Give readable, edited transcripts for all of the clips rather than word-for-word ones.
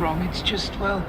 wrong. It's just, well...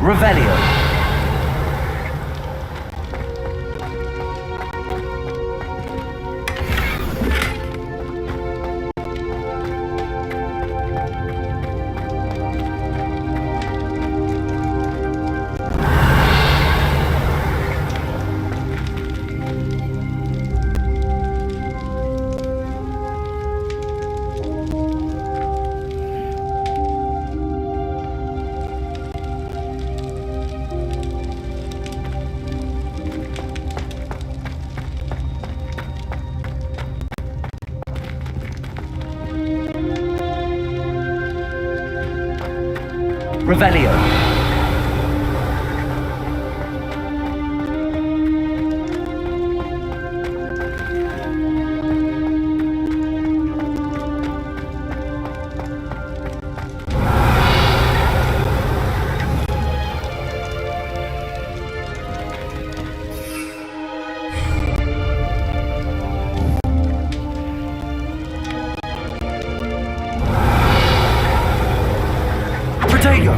Revelio. Revelio. Protego.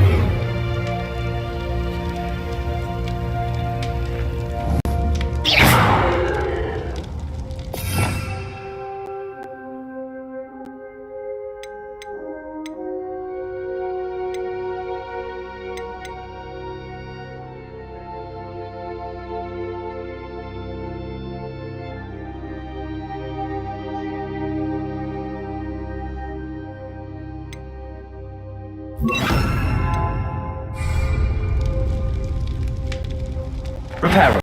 Reparo.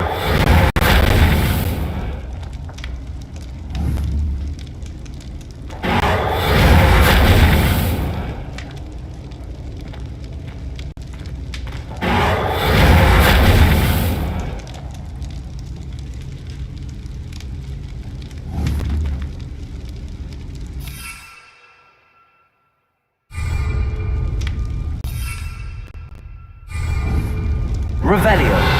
Revelio.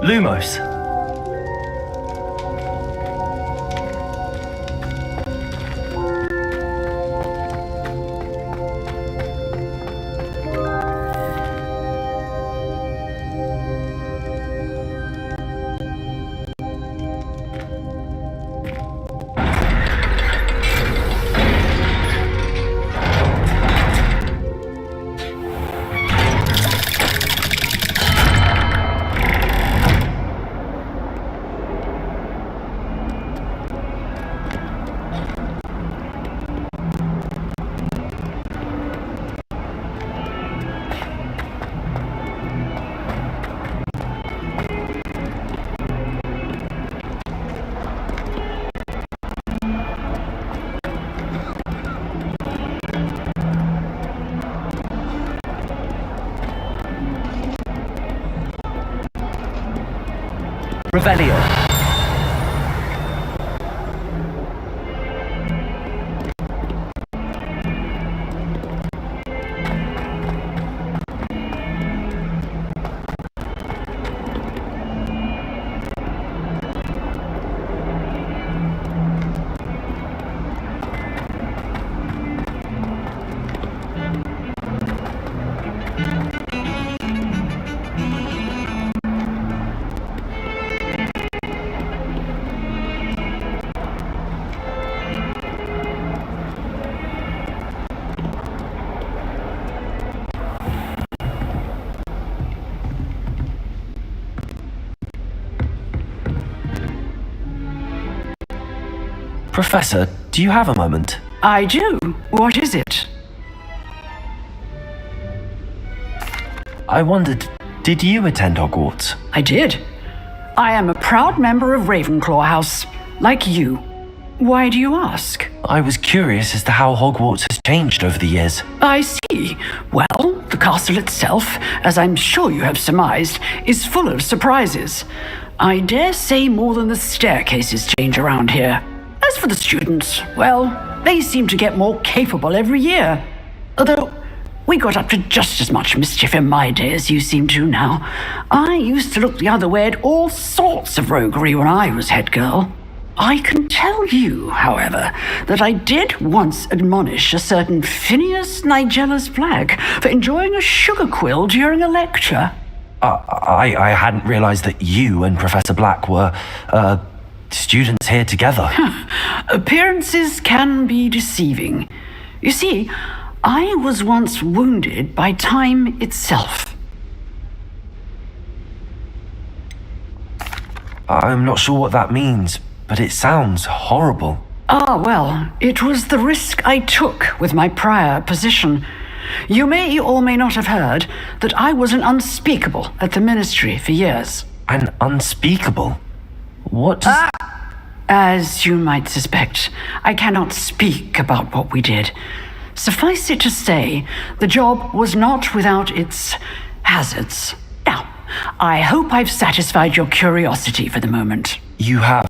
Lumos. Revelio. Professor, do you have a moment? I do. What is it? I wondered, did you attend Hogwarts? I did. I am a proud member of Ravenclaw House, like you. Why do you ask? I was curious as to how Hogwarts has changed over the years. I see. Well, the castle itself, as I'm sure you have surmised, is full of surprises. I dare say more than the staircases change around here. As for the students, well, they seem to get more capable every year. Although, we got up to just as much mischief in my day as you seem to now. I used to look the other way at all sorts of roguery when I was head girl. I can tell you, however, that I did once admonish a certain Phineas Nigellus Black for enjoying a sugar quill during a lecture. I hadn't realized that you and Professor Black were, students here together. Appearances can be deceiving. You see, I was once wounded by time itself. I'm not sure what that means, but it sounds horrible. Ah, well, it was the risk I took with my prior position. You may or may not have heard that I was an unspeakable at the ministry for years. An unspeakable? What does... As you might suspect, I cannot speak about what we did. Suffice it to say, the job was not without its hazards. Now, I hope I've satisfied your curiosity for the moment. You have.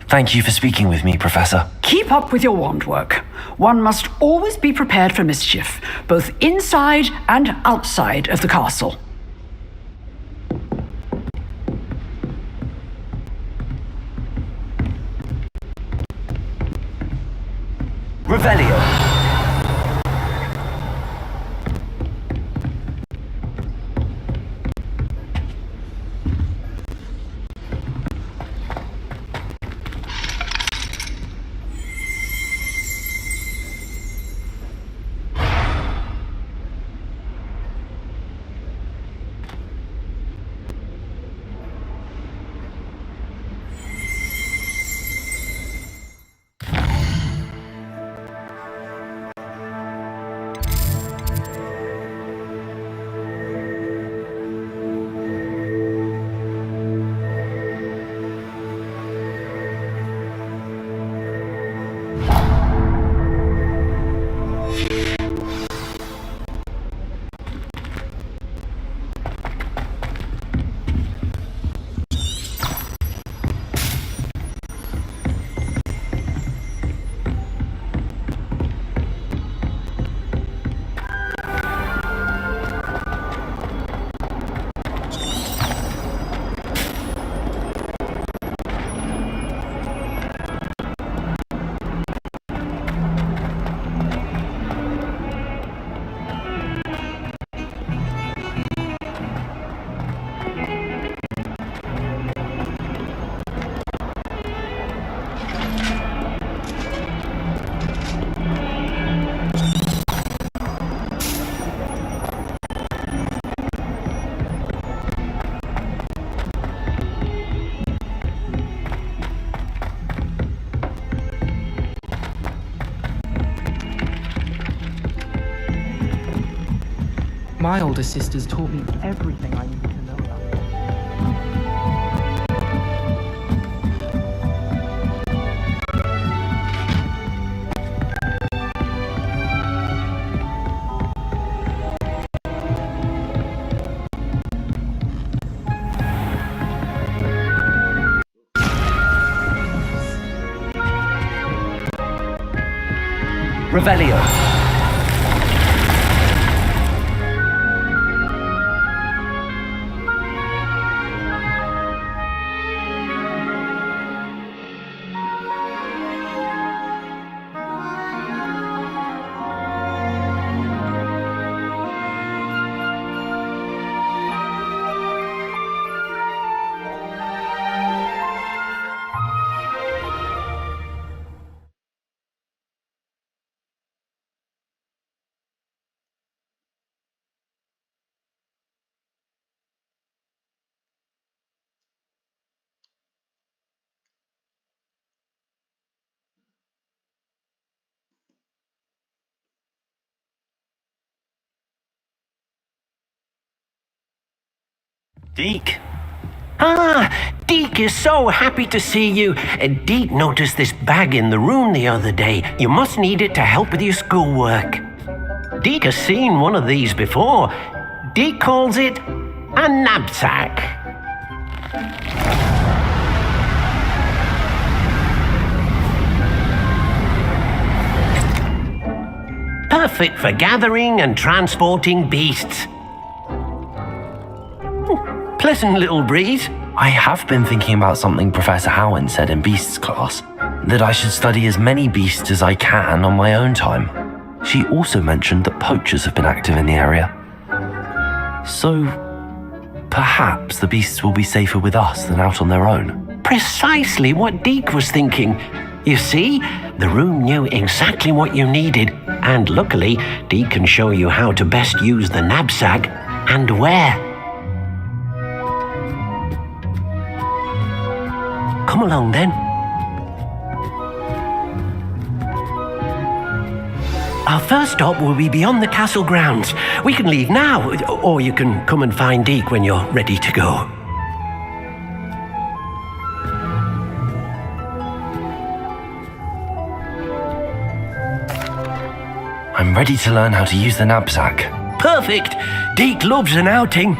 Thank you for speaking with me, Professor. Keep up with your wand work. One must always be prepared for mischief, both inside and outside of the castle. Revelio. My older sisters taught me everything I needed to know about. Revelio. Deke. Ah, Deke is so happy to see you. Deke noticed this bag in the room the other day. You must need it to help with your schoolwork. Deke has seen one of these before. Deke calls it a knapsack. Perfect for gathering and transporting beasts. Pleasant little breeze. I have been thinking about something Professor Howen said in Beasts class, that I should study as many beasts as I can on my own time. She also mentioned that poachers have been active in the area. So, perhaps the beasts will be safer with us than out on their own. Precisely what Deke was thinking. You see, the room knew exactly what you needed, and luckily, Deke can show you how to best use the knapsack and where. Come along then. Our first stop will be beyond the castle grounds. We can leave now, or you can come and find Deke when you're ready to go. I'm ready to learn how to use the knapsack. Perfect! Deke loves an outing.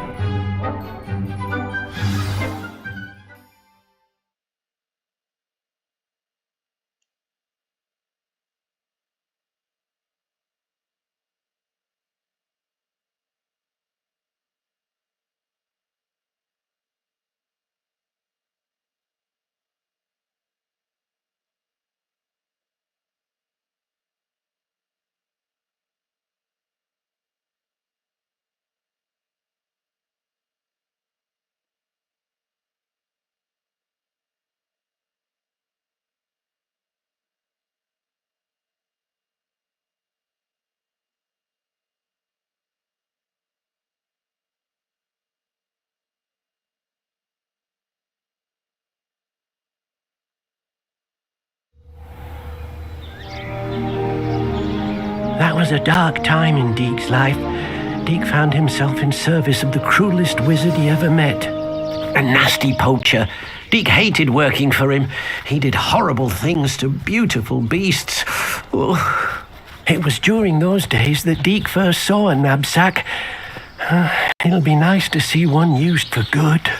That was a dark time in Deke's life. Deke found himself in service of the cruelest wizard he ever met. A nasty poacher. Deke hated working for him. He did horrible things to beautiful beasts. Oh. It was during those days that Deke first saw a knapsack. It'll be nice to see one used for good.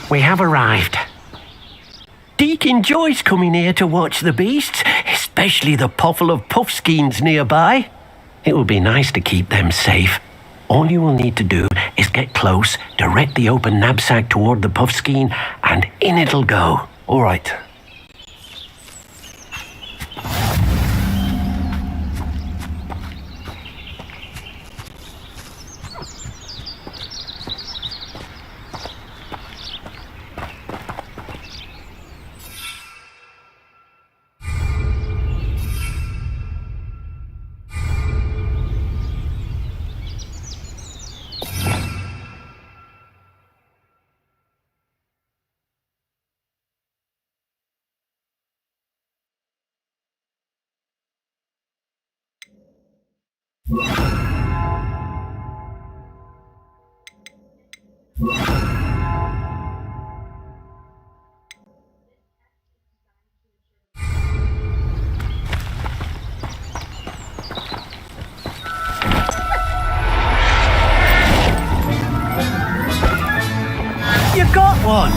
We have arrived. Deke enjoys coming here to watch the beasts, especially the potful of puffskeins nearby. It will be nice to keep them safe. All you will need to do is get close, direct the open knapsack toward the puffskein, and in it'll go. All right. got one!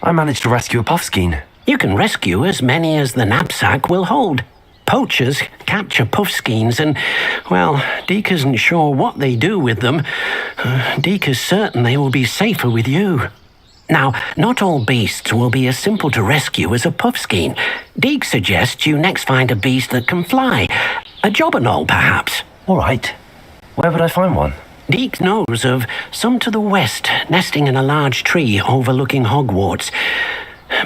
I managed to rescue a puffskein. You can rescue as many as the knapsack will hold. Poachers capture puffskeins and, well, Deke isn't sure what they do with them. Deke is certain they will be safer with you. Now, not all beasts will be as simple to rescue as a puffskein. Deke suggests you next find a beast that can fly. A jobberknoll, perhaps. All right. Where would I find one? Deke knows of some to the west, nesting in a large tree overlooking Hogwarts.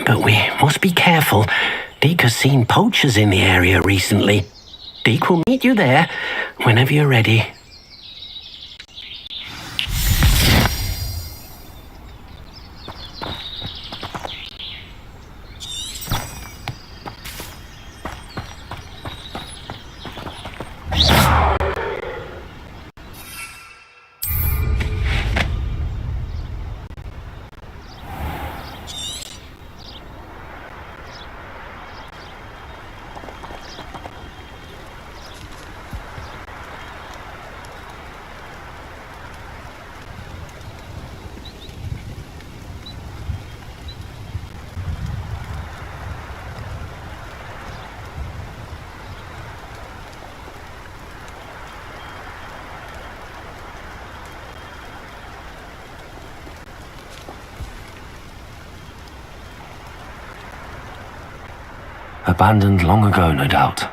But we must be careful. Deke has seen poachers in the area recently. Deke will meet you there whenever you're ready. Abandoned long ago, no doubt.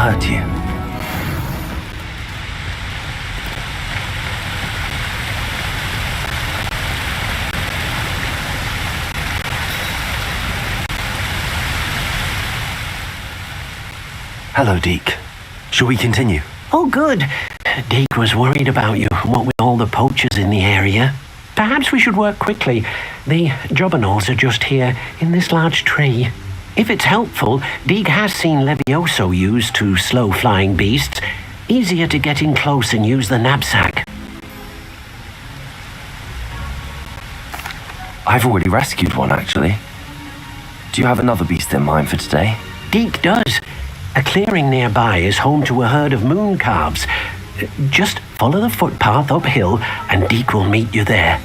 Hurt you. Hello, Deke. Shall we continue? Oh, good. Deke was worried about you, what with all the poachers in the area. Perhaps we should work quickly. The jobberknolls are just here, in this large tree. If it's helpful, Deke has seen Levioso used to slow flying beasts. Easier to get in close and use the knapsack. I've already rescued one, actually. Do you have another beast in mind for today? Deke does. A clearing nearby is home to a herd of moon calves. Just follow the footpath uphill and Deke will meet you there.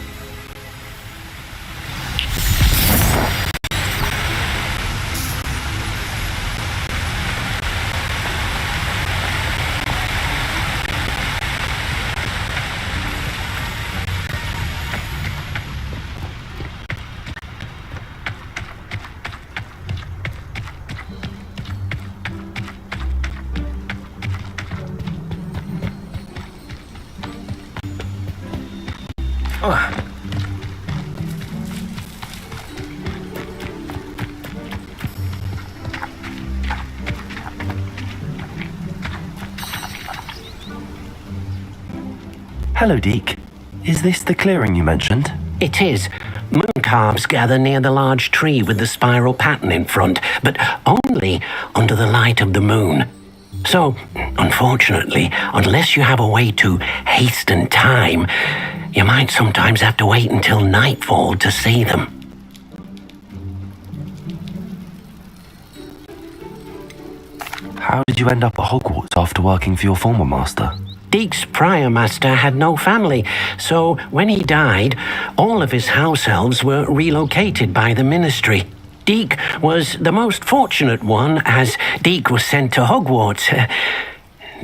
Hello, Deke. Is this the clearing you mentioned? It is. Moon calves gather near the large tree with the spiral pattern in front, but only under the light of the moon. So, unfortunately, unless you have a way to hasten time, you might sometimes have to wait until nightfall to see them. How did you end up at Hogwarts after working for your former master? Deke's prior master had no family, so when he died, all of his house elves were relocated by the ministry. Deke was the most fortunate one, as Deke was sent to Hogwarts.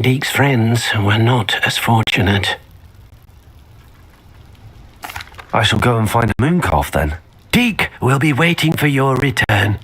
Deke's friends were not as fortunate. I shall go and find a moon calf then. Deke will be waiting for your return.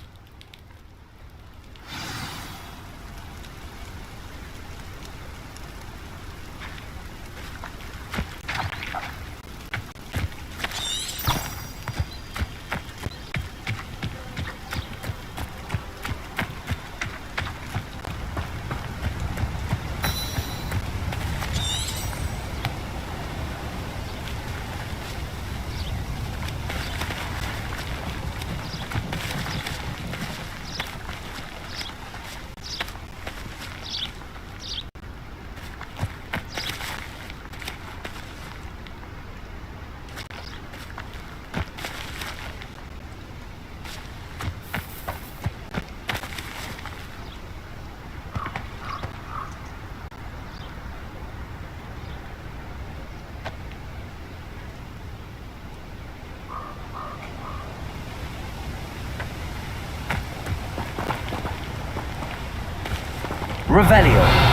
Revelio.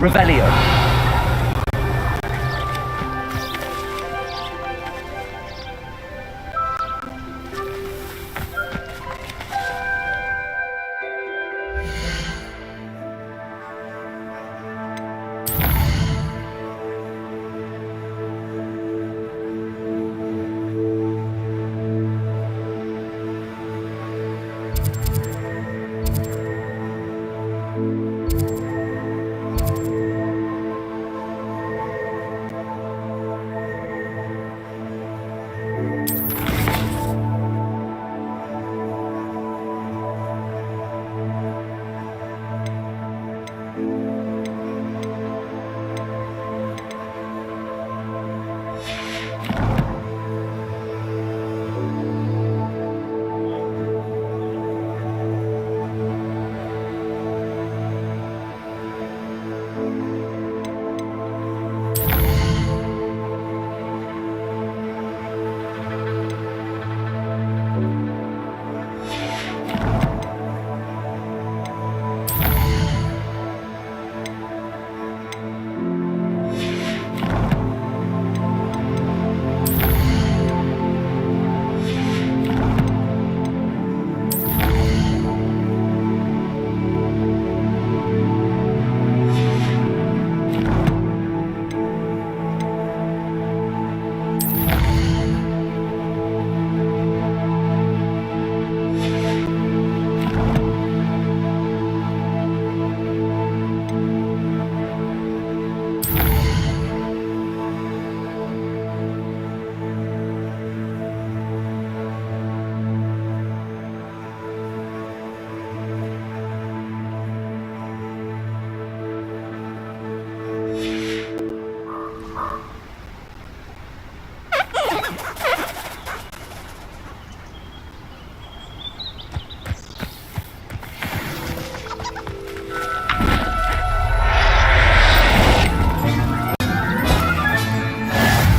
Revelio.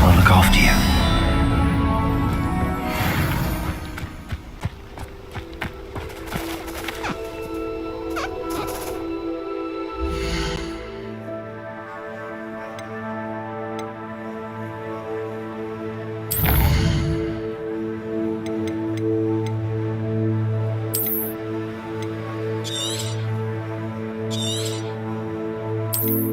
I'll look after you. you